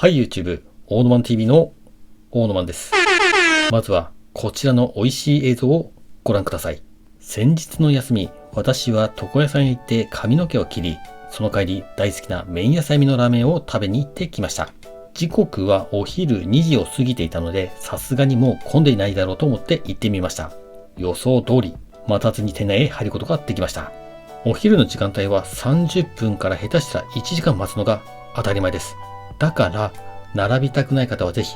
はい、YouTube、オーノマン TV のオーノマンです。まずは、こちらの美味しい映像をご覧ください。先日の休み、私は床屋さんへ行って髪の毛を切り、その帰り大好きな麺野菜味のラーメンを食べに行ってきました。時刻はお昼2時を過ぎていたので、さすがにもう混んでいないだろうと思って行ってみました。予想通り、待たずに店内へ入ることができました。お昼の時間帯は30分から下手したら1時間待つのが当たり前です。だから、並びたくない方はぜひ、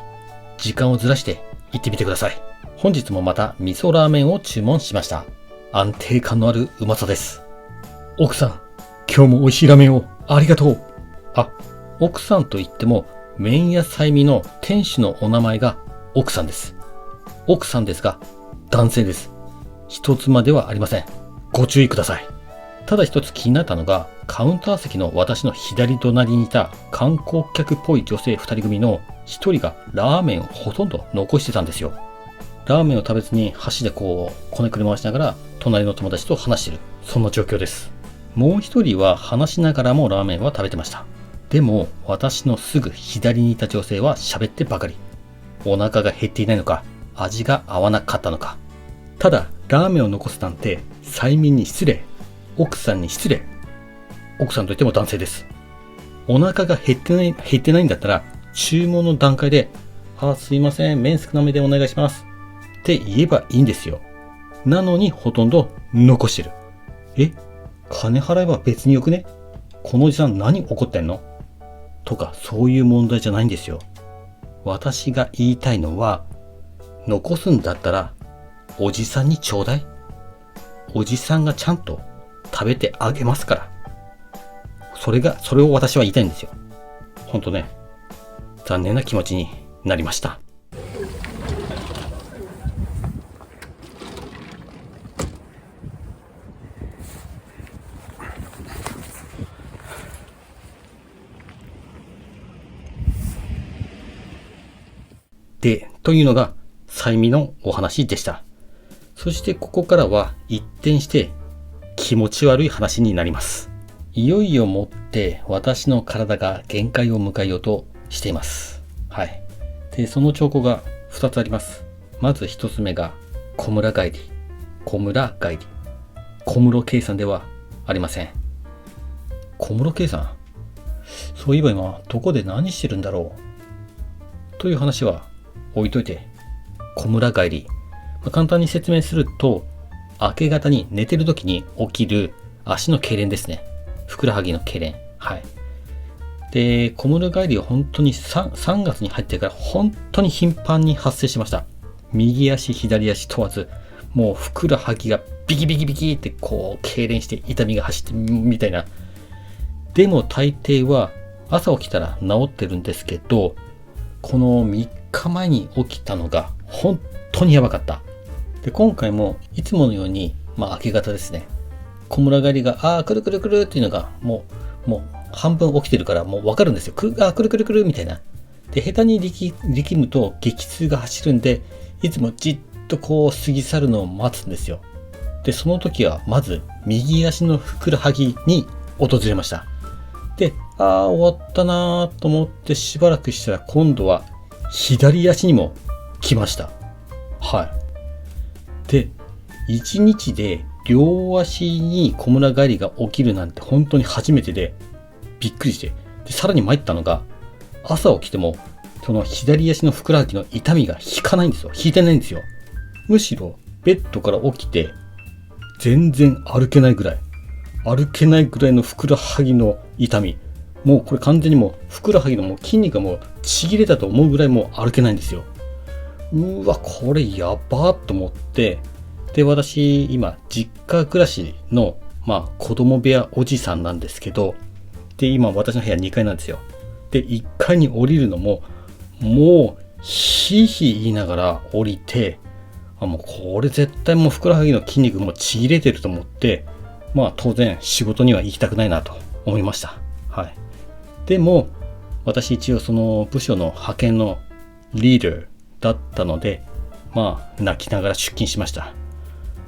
時間をずらして行ってみてください。本日もまた味噌ラーメンを注文しました。安定感のあるうまさです。奥さん、今日も美味しいラーメンをありがとう。奥さんと言っても、麺野菜味の店主のお名前が奥さんです。奥さんですが、男性です。一つまではありません。ご注意ください。ただ一つ気になったのが、カウンター席の私の左隣にいた観光客っぽい女性2人組の1人がラーメンをほとんど残してたんですよ。ラーメンを食べずに箸でこねくり回しながら隣の友達と話してる。そんな状況です。もう1人は話しながらもラーメンは食べてました。でも私のすぐ左にいた女性は喋ってばかり。お腹が減っていないのか、味が合わなかったのか。ただラーメンを残すなんて催眠に失礼。奥さんに失礼。奥さんといっても男性です。お腹が減ってないんだったら、注文の段階で、すいません、麺少なめでお願いします。って言えばいいんですよ。なのにほとんど残してる。金払えば別によくね？このおじさん何怒ってんの？とか、そういう問題じゃないんですよ。私が言いたいのは、残すんだったら、おじさんにちょうだい。おじさんがちゃんと食べてあげますから。それを私は言いたいんですよ。ほんとね、残念な気持ちになりました。というのが、催眠のお話でした。そしてここからは一転して気持ち悪い話になります。いよいよもって私の体が限界を迎えようとしています。はい。で、その兆候が2つあります。まず1つ目が小村帰り。小室圭さんではありません。小室圭さん、そういえば今どこで何してるんだろうという話は置いといて、小村帰り。簡単に説明すると、明け方に寝てる時に起きる足の痙攣ですね。ふくらはぎの痙攣。はい。で、小室帰りは本当に 3月に入ってから本当に頻繁に発生しました。右足、左足問わず、もうふくらはぎがビキビキビキって痙攣して痛みが走ってみたいな。でも大抵は朝起きたら治ってるんですけど、この3日前に起きたのが本当にやばかった。で、今回もいつものように、明け方ですね。小村帰りが、くるくるくるっていうのが、もう半分起きてるから、もうわかるんですよ。くるくるくるみたいな。で、下手に力むと激痛が走るんで、いつもじっと過ぎ去るのを待つんですよ。で、その時は、まず、右足のふくらはぎに訪れました。で、終わったなと思ってしばらくしたら、今度は、左足にも来ました。はい。で、1日で両足に小村帰りが起きるなんて本当に初めてでびっくりして、でさらに参ったのが、朝起きてもその左足のふくらはぎの痛みが引かないんですよ。引いてないんですよ。むしろベッドから起きて全然歩けないぐらいのふくらはぎの痛み。もうこれ完全にもうふくらはぎのもう筋肉がもうちぎれたと思うぐらいもう歩けないんですよ。うわ、これやばーと思って、で、私、今、実家暮らしの、子供部屋おじさんなんですけど、で、今、私の部屋2階なんですよ。で、1階に降りるのも、もう、ひいひい言いながら降りて、もうこれ絶対もうふくらはぎの筋肉もちぎれてると思って、当然仕事には行きたくないなと思いました。はい。でも、私一応その部署の派遣のリーダーだったので、泣きながら出勤しました。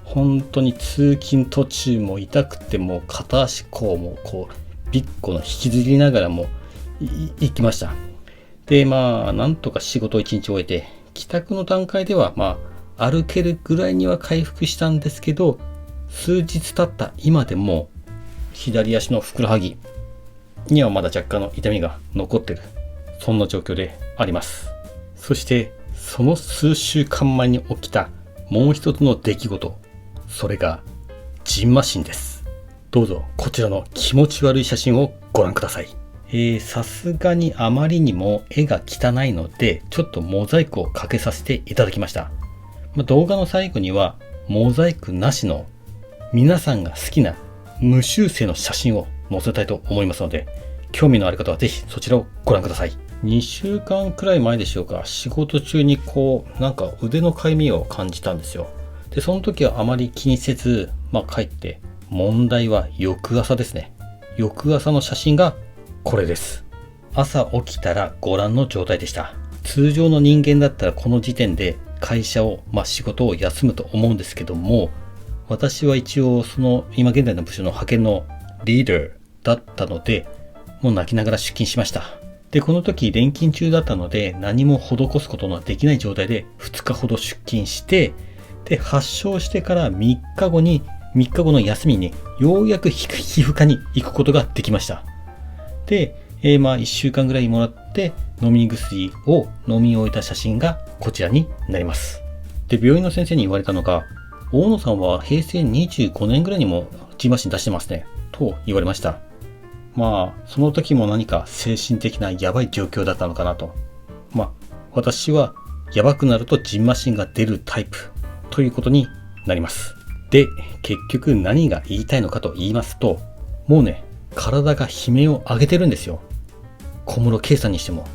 本当に通勤途中も痛くて、もう片足ビッコの引きずりながらも行きました。で、なんとか仕事を一日終えて、帰宅の段階では、歩けるぐらいには回復したんですけど、数日経った今でも、左足のふくらはぎにはまだ若干の痛みが残ってる。そんな状況であります。そして、その数週間前に起きたもう一つの出来事。それが、ジンマシンです。どうぞ、こちらの気持ち悪い写真をご覧ください。さすがにあまりにも絵が汚いので、ちょっとモザイクをかけさせていただきました。動画の最後には、モザイクなしの皆さんが好きな無修正の写真を載せたいと思いますので、興味のある方はぜひそちらをご覧ください。2週間くらい前でしょうか、仕事中に腕のかゆみを感じたんですよ。で、その時はあまり気にせず、帰って、問題は翌朝ですね。翌朝の写真がこれです。朝起きたらご覧の状態でした。通常の人間だったらこの時点で会社を、仕事を休むと思うんですけども、私は一応今現在の部署の派遣のリーダーだったので、もう泣きながら出勤しました。で、この時連勤中だったので何も施すことのできない状態で2日ほど出勤して、で、発症してから3日後の休みにようやく皮膚科に行くことができました。で、1週間ぐらいもらって飲み薬を飲み終えた写真がこちらになります。で、病院の先生に言われたのが、大野さんは平成25年ぐらいにもジンマシン出してますね、と言われました。その時も何か精神的なやばい状況だったのかなと。私はやばくなるとジンマシンが出るタイプということになります。で、結局何が言いたいのかと言いますと、もうね、体が悲鳴を上げてるんですよ。小室圭さんにしても、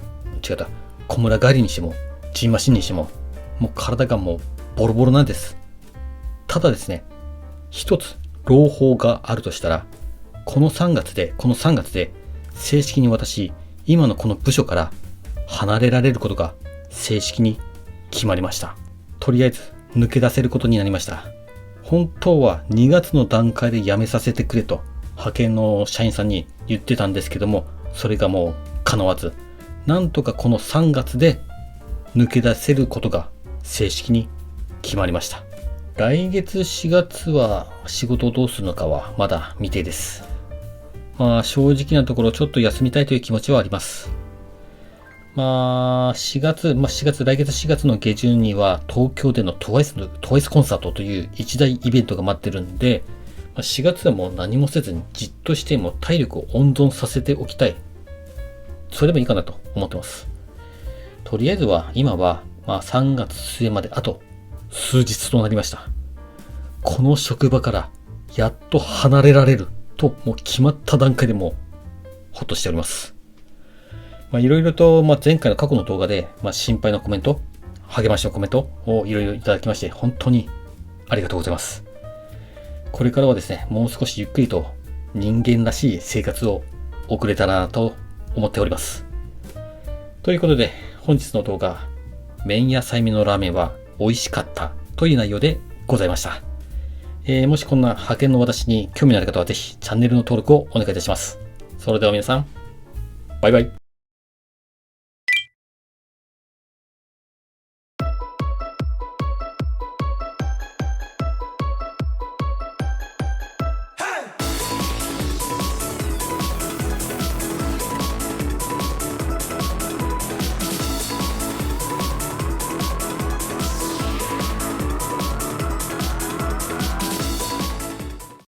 小村帰りにしても、ジンマシンにしても、もう体がもうボロボロなんです。ただですね、一つ朗報があるとしたら、この3月で正式に私、今のこの部署から離れられることが正式に決まりました。とりあえず抜け出せることになりました。本当は2月の段階で辞めさせてくれと派遣の社員さんに言ってたんですけども、それがもう叶わず、なんとかこの3月で抜け出せることが正式に決まりました。来月4月は仕事をどうするのかはまだ未定です。正直なところちょっと休みたいという気持ちはあります。来月4月の下旬には東京でのトワイスコンサートという一大イベントが待ってるんで、4月はもう何もせずにじっとしても体力を温存させておきたい。それでもいいかなと思ってます。とりあえずは今は3月末まであと数日となりました。この職場からやっと離れられるともう決まった段階でもうほっとしております。いろいろと前回の過去の動画で心配のコメント、励ましのコメントをいろいろいただきまして本当にありがとうございます。これからはですね、もう少しゆっくりと人間らしい生活を送れたらなと思っております。ということで本日の動画、麺やさいみのラーメンは美味しかったという内容でございました。もしこんな派遣の私に興味のある方はぜひチャンネルの登録をお願いいたします。それでは皆さん、バイバイ。